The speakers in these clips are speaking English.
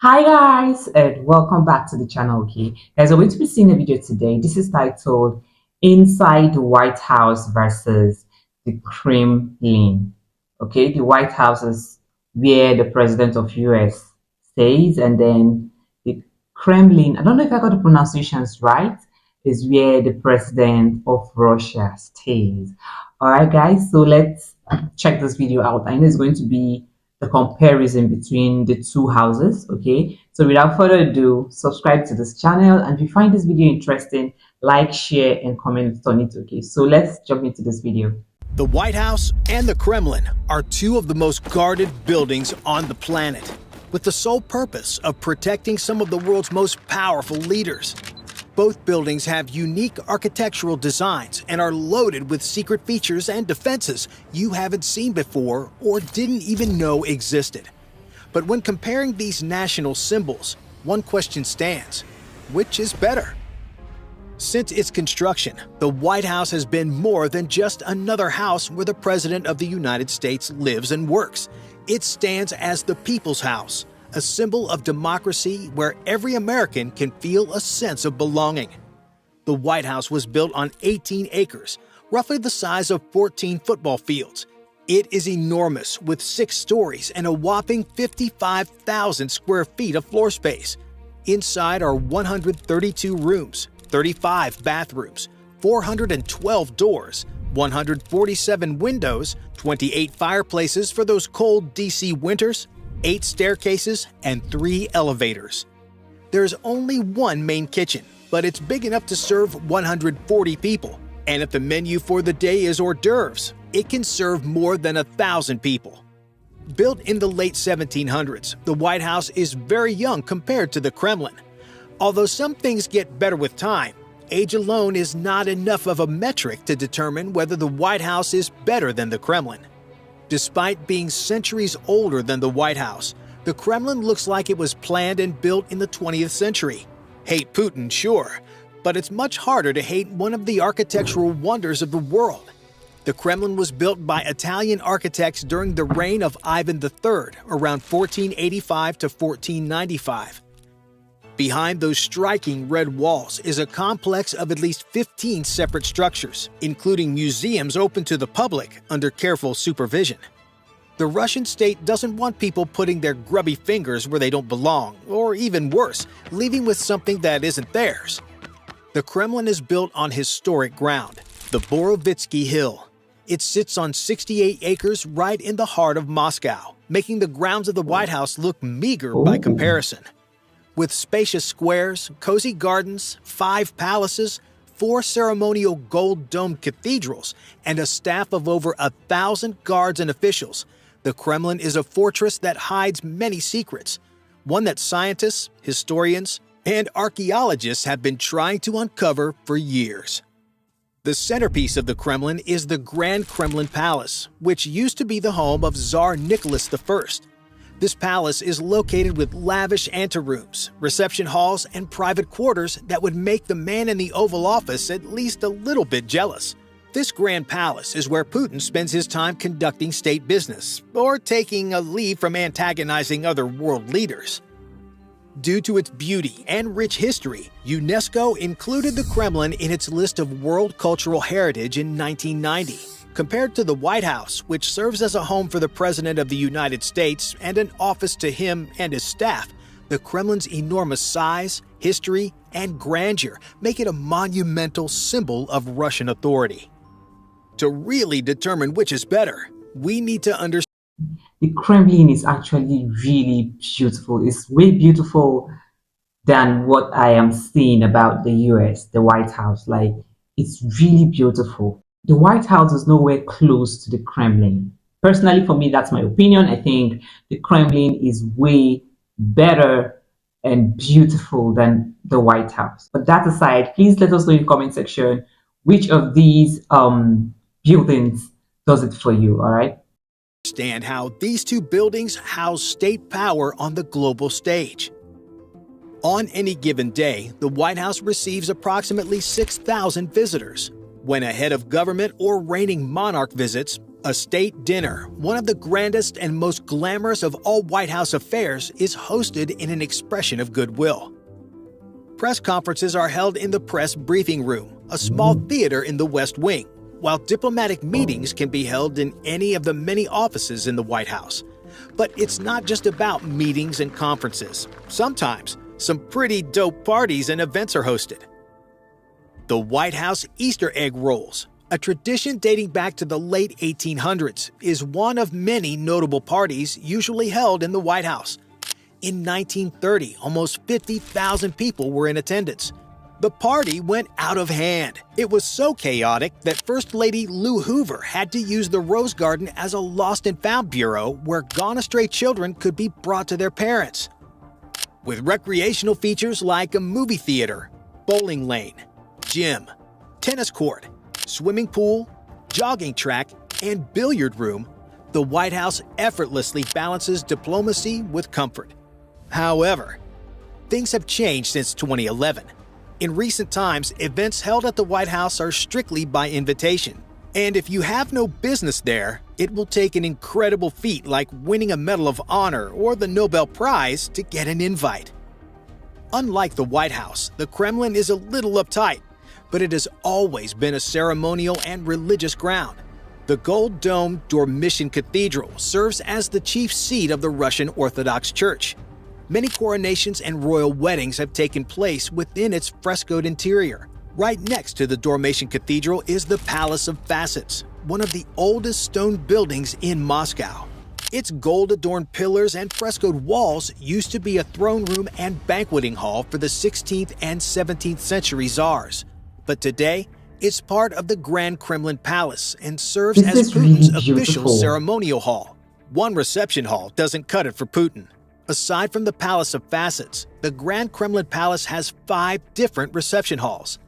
Hi guys and welcome back to the channel. Okay guys, we're going to be seeing a video today. This is titled Inside the White House versus the Kremlin. Okay, the White House is where the president of US stays, and then the Kremlin, I don't know if I got the pronunciations right, is where the president of Russia stays. All right guys, so let's check this video out. I know it's going to be the comparison between the two houses. Okay, so without further ado, subscribe to this channel, and if you find this video interesting, like, share and comment on it. Okay, so let's jump into this video. The White House and the Kremlin are two of the most guarded buildings on the planet, with the sole purpose of protecting some of the world's most powerful leaders. Both buildings have unique architectural designs and are loaded with secret features and defenses you haven't seen before or didn't even know existed. But when comparing these national symbols, one question stands: which is better? Since its construction, the White House has been more than just another house where the President of the United States lives and works. It stands as the People's House, a symbol of democracy where every American can feel a sense of belonging. The White House was built on 18 acres, roughly the size of 14 football fields. It is enormous, with 6 stories and a whopping 55,000 square feet of floor space. Inside are 132 rooms, 35 bathrooms, 412 doors, 147 windows, 28 fireplaces for those cold DC winters, 8 staircases, and 3 elevators. There's only one main kitchen, but it's big enough to serve 140 people. And if the menu for the day is hors d'oeuvres, it can serve more than 1,000 people. Built in the late 1700s, the White House is very young compared to the Kremlin. Although some things get better with time, age alone is not enough of a metric to determine whether the White House is better than the Kremlin. Despite being centuries older than the White House, the Kremlin looks like it was planned and built in the 20th century. Hate Putin, sure, but it's much harder to hate one of the architectural wonders of the world. The Kremlin was built by Italian architects during the reign of Ivan III, around 1485 to 1495. Behind those striking red walls is a complex of at least 15 separate structures, including museums open to the public under careful supervision. The Russian state doesn't want people putting their grubby fingers where they don't belong, or even worse, leaving with something that isn't theirs. The Kremlin is built on historic ground, the Borovitsky Hill. It sits on 68 acres right in the heart of Moscow, making the grounds of the White House look meager by comparison. With spacious squares, cozy gardens, 5 palaces, 4 ceremonial gold-domed cathedrals, and a staff of over 1,000 guards and officials, the Kremlin is a fortress that hides many secrets, one that scientists, historians, and archaeologists have been trying to uncover for years. The centerpiece of the Kremlin is the Grand Kremlin Palace, which used to be the home of Tsar Nicholas I. This palace is located with lavish anterooms, reception halls, and private quarters that would make the man in the Oval Office at least a little bit jealous. This grand palace is where Putin spends his time conducting state business, or taking a leave from antagonizing other world leaders. Due to its beauty and rich history, UNESCO included the Kremlin in its list of World Cultural Heritage in 1990. Compared to the White House, which serves as a home for the President of the United States and an office to him and his staff, the Kremlin's enormous size, history, and grandeur make it a monumental symbol of Russian authority. To really determine which is better, we need to understand The Kremlin is actually really beautiful. It's way beautiful than what I am seeing about the US, the White House. Like, it's really beautiful. The White House is nowhere close to the Kremlin. Personally, for me, that's my opinion. I think the Kremlin is way better and beautiful than the White House. But that aside, please let us know in the comment section which of these buildings does it for you, all right? how these two buildings house state power on the global stage. On any given day, the White House receives approximately 6,000 visitors. When a head of government or reigning monarch visits, A state dinner, one of the grandest and most glamorous of all White House affairs, is hosted in an expression of goodwill. Press conferences are held in the press briefing room, a small theater in the West Wing, while diplomatic meetings can be held in any of the many offices in the White House. But it's not just about meetings and conferences. Sometimes, some pretty dope parties and events are hosted. The White House Easter egg rolls, a tradition dating back to the late 1800s, is one of many notable parties usually held in the White House. In 1930, almost 50,000 people were in attendance. The party went out of hand. It was so chaotic that First Lady Lou Hoover had to use the Rose Garden as a lost and found bureau where gone astray children could be brought to their parents. With recreational features like a movie theater, bowling lane, gym, tennis court, swimming pool, jogging track, and billiard room, the White House effortlessly balances diplomacy with comfort. However, things have changed since 2011. In recent times, events held at the White House are strictly by invitation. And if you have no business there, it will take an incredible feat like winning a Medal of Honor or the Nobel Prize to get an invite. Unlike the White House, the Kremlin is a little uptight, but it has always been a ceremonial and religious ground. The gold-domed Dormition Cathedral serves as the chief seat of the Russian Orthodox Church. Many coronations and royal weddings have taken place within its frescoed interior. Right next to the Dormition Cathedral is the Palace of Facets, one of the oldest stone buildings in Moscow. Its gold-adorned pillars and frescoed walls used to be a throne room and banqueting hall for the 16th and 17th century czars. But today, it's part of the Grand Kremlin Palace and serves This as is really Putin's official beautiful. ceremonial hall. One reception hall doesn't cut it for Putin. Aside from the Palace of Facets, the Grand Kremlin Palace has 5 different reception halls.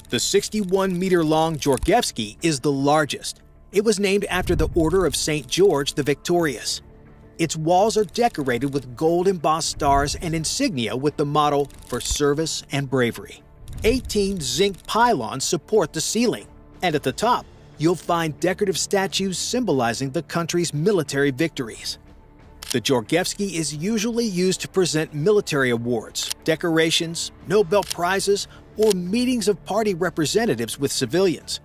The 61-meter-long Georgievsky is the largest. It was named after the Order of St. George the Victorious. Its walls are decorated with gold-embossed stars and insignia with the motto, "For Service and Bravery." 18 zinc pylons support the ceiling, and at the top, you'll find decorative statues symbolizing the country's military victories. The Georgievsky is usually used to present military awards, decorations, Nobel Prizes, or meetings of party representatives with civilians.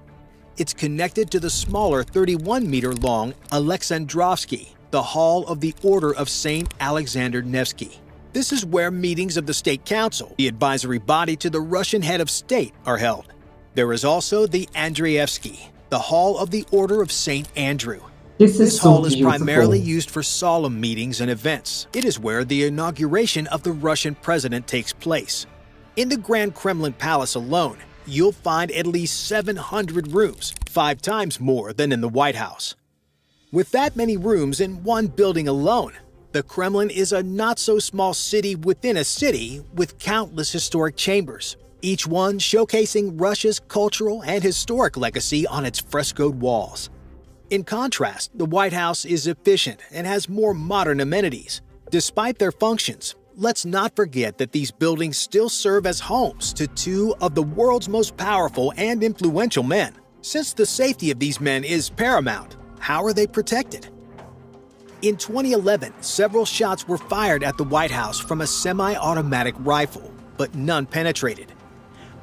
It's connected to the smaller 31-meter-long Alexandrovsky, the Hall of the Order of St. Alexander Nevsky. This is where meetings of the State Council, the advisory body to the Russian head of state, are held. There is also the Andreevsky, the Hall of the Order of St. Andrew. This This is so hall is beautiful. primarily used for solemn meetings and events. It is where the inauguration of the Russian president takes place. In the Grand Kremlin Palace alone, you'll find at least 700 rooms, 5 times more than in the White House. With that many rooms in one building alone, the Kremlin is a not-so-small city within a city with countless historic chambers, each one showcasing Russia's cultural and historic legacy on its frescoed walls. In contrast, the White House is efficient and has more modern amenities. Despite their functions, let's not forget that these buildings still serve as homes to 2 of the world's most powerful and influential men. Since the safety of these men is paramount, how are they protected? In 2011, several shots were fired at the White House from a semi-automatic rifle, but none penetrated.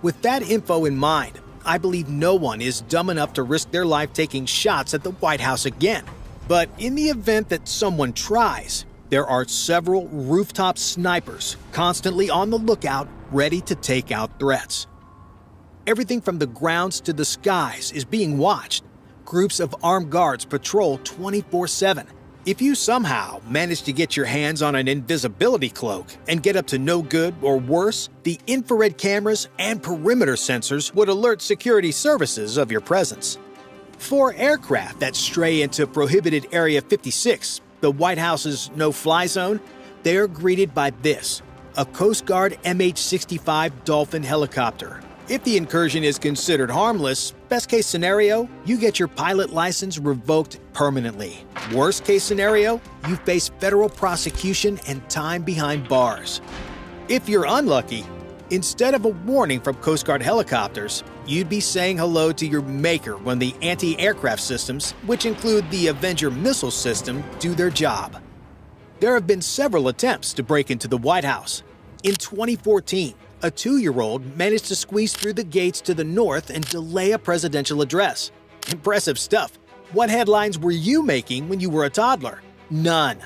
With that info in mind, I believe no one is dumb enough to risk their life taking shots at the White House again. But in the event that someone tries, there are several rooftop snipers constantly on the lookout, ready to take out threats. Everything from the grounds to the skies is being watched. Groups of armed guards patrol 24/7. If you somehow manage to get your hands on an invisibility cloak and get up to no good or worse, the infrared cameras and perimeter sensors would alert security services of your presence. For aircraft that stray into prohibited Area 56, the White House's no-fly zone, they are greeted by this, a Coast Guard MH-65 Dolphin helicopter. If the incursion is considered harmless, best-case scenario, you get your pilot license revoked permanently. Worst-case scenario, you face federal prosecution and time behind bars. If you're unlucky, Instead of a warning from Coast Guard helicopters, you'd be saying hello to your maker when the anti-aircraft systems, which include the Avenger missile system, do their job. There have been several attempts to break into the White House. In 2014, a 2-year-old managed to squeeze through the gates to the north and delay a presidential address. Impressive stuff. What headlines were you making when you were a toddler? None.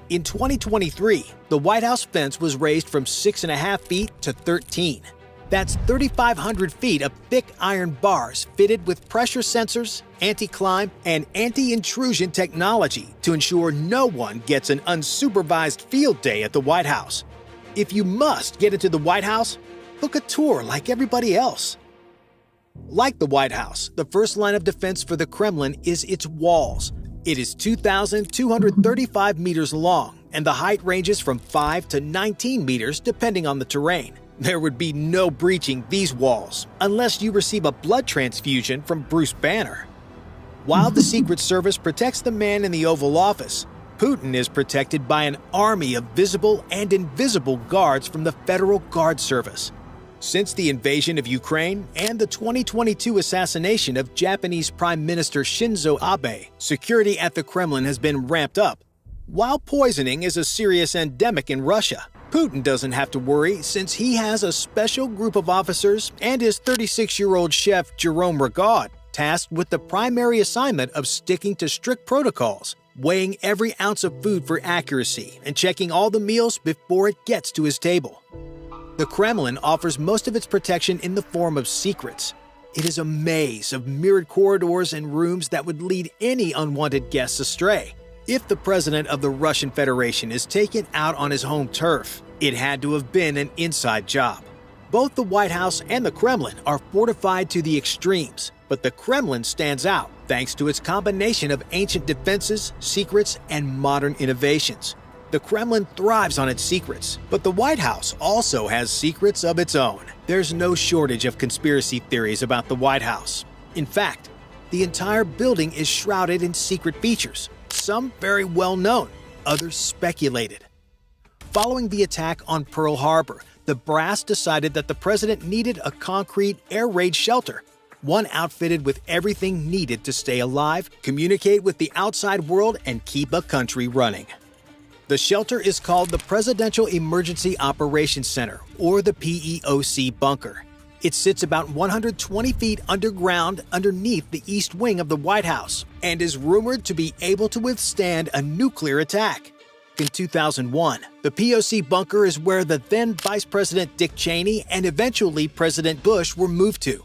In 2023, the White House fence was raised from 6.5 feet to 13. That's 3,500 feet of thick iron bars fitted with pressure sensors, anti-climb, and anti-intrusion technology to ensure no one gets an unsupervised field day at the White House. If you must get into the White House, book a tour like everybody else. Like the White House, the first line of defense for the Kremlin is its walls. It is 2,235 meters long, and the height ranges from 5 to 19 meters depending on the terrain. There would be no breaching these walls unless you receive a blood transfusion from Bruce Banner. While the Secret Service protects the man in the Oval Office, Putin is protected by an army of visible and invisible guards from the Federal Guard Service. Since the invasion of Ukraine and the 2022 assassination of Japanese Prime Minister Shinzo Abe, security at the Kremlin has been ramped up. While poisoning is a serious endemic in Russia, Putin doesn't have to worry since he has a special group of officers and his 36-year-old chef Jerome Regaud tasked with the primary assignment of sticking to strict protocols, weighing every ounce of food for accuracy and checking all the meals before it gets to his table. The Kremlin offers most of its protection in the form of secrets. It is a maze of mirrored corridors and rooms that would lead any unwanted guests astray. If the president of the Russian Federation is taken out on his home turf, it had to have been an inside job. Both the White House and the Kremlin are fortified to the extremes, but the Kremlin stands out thanks to its combination of ancient defenses, secrets, and modern innovations. The Kremlin thrives on its secrets, but the White House also has secrets of its own. There's no shortage of conspiracy theories about the White House. In fact, the entire building is shrouded in secret features, some very well known, others speculated. Following the attack on Pearl Harbor, the brass decided that the president needed a concrete air raid shelter, one outfitted with everything needed to stay alive, communicate with the outside world, and keep a country running. The shelter is called the Presidential Emergency Operations Center, or the PEOC bunker. It sits about 120 feet underground underneath the east wing of the White House and is rumored to be able to withstand a nuclear attack. In 2001, the POC bunker is where the then Vice President Dick Cheney and eventually President Bush were moved to.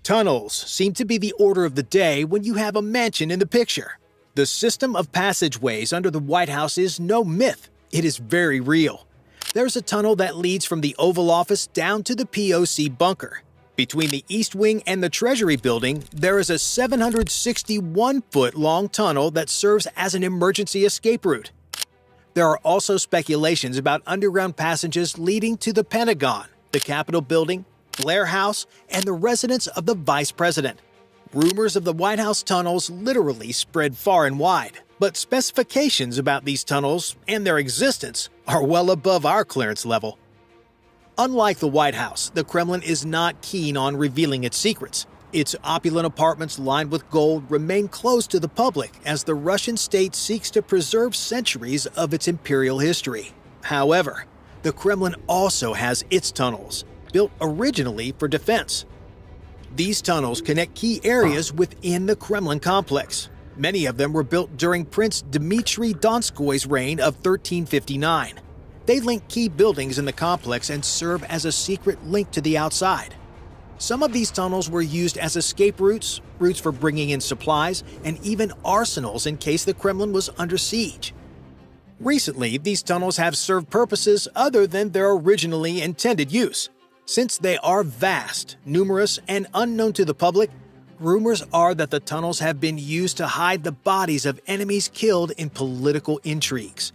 Tunnels seem to be the order of the day when you have a mansion in the picture. The system of passageways under the White House is no myth. It is very real. There's a tunnel that leads from the Oval Office down to the POC bunker. Between the East Wing and the Treasury Building, there is a 761-foot-long tunnel that serves as an emergency escape route. There are also speculations about underground passages leading to the Pentagon, the Capitol Building, Blair House, and the residence of the Vice President. Rumors of the White House tunnels literally spread far and wide, but specifications about these tunnels and their existence are well above our clearance level. Unlike the White House, the Kremlin is not keen on revealing its secrets. Its opulent apartments lined with gold remain closed to the public as the Russian state seeks to preserve centuries of its imperial history. However, the Kremlin also has its tunnels, built originally for defense. These tunnels connect key areas within the Kremlin complex. Many of them were built during Prince Dmitry Donskoy's reign of 1359. They link key buildings in the complex and serve as a secret link to the outside. Some of these tunnels were used as escape routes, routes for bringing in supplies, and even arsenals in case the Kremlin was under siege. Recently, these tunnels have served purposes other than their originally intended use. Since they are vast, numerous, and unknown to the public, rumors are that the tunnels have been used to hide the bodies of enemies killed in political intrigues.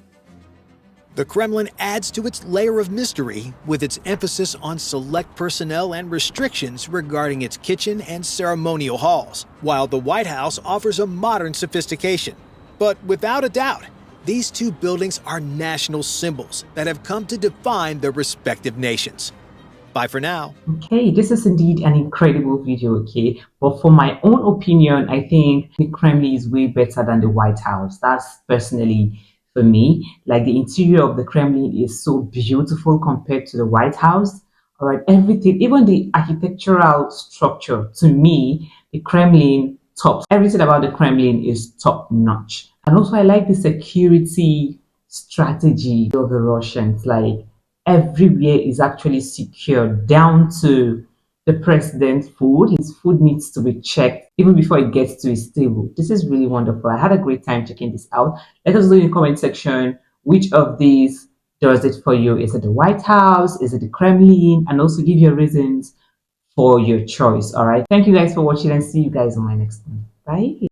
The Kremlin adds to its layer of mystery with its emphasis on select personnel and restrictions regarding its kitchen and ceremonial halls, while the White House offers a modern sophistication. But without a doubt, these two buildings are national symbols that have come to define their respective nations. Bye for now. Okay, this is indeed an incredible video, okay? But for my own opinion, I think the Kremlin is way better than the White House. That's personally for me. Like the interior of the Kremlin is so beautiful compared to the White House. All right, everything, even the architectural structure, to me, the Kremlin tops. Everything about the Kremlin is top notch. And also, I like the security strategy of the Russians. Like everywhere is actually secure down to the president's food. His food needs to be checked even before it gets to his table. This is really wonderful. I had a great time checking this out. Let us know in the comment section which of these does it for you. Is it the White House? Is it the Kremlin? And also give your reasons for your choice. All right. Thank you guys for watching and see you guys on my next one. Bye.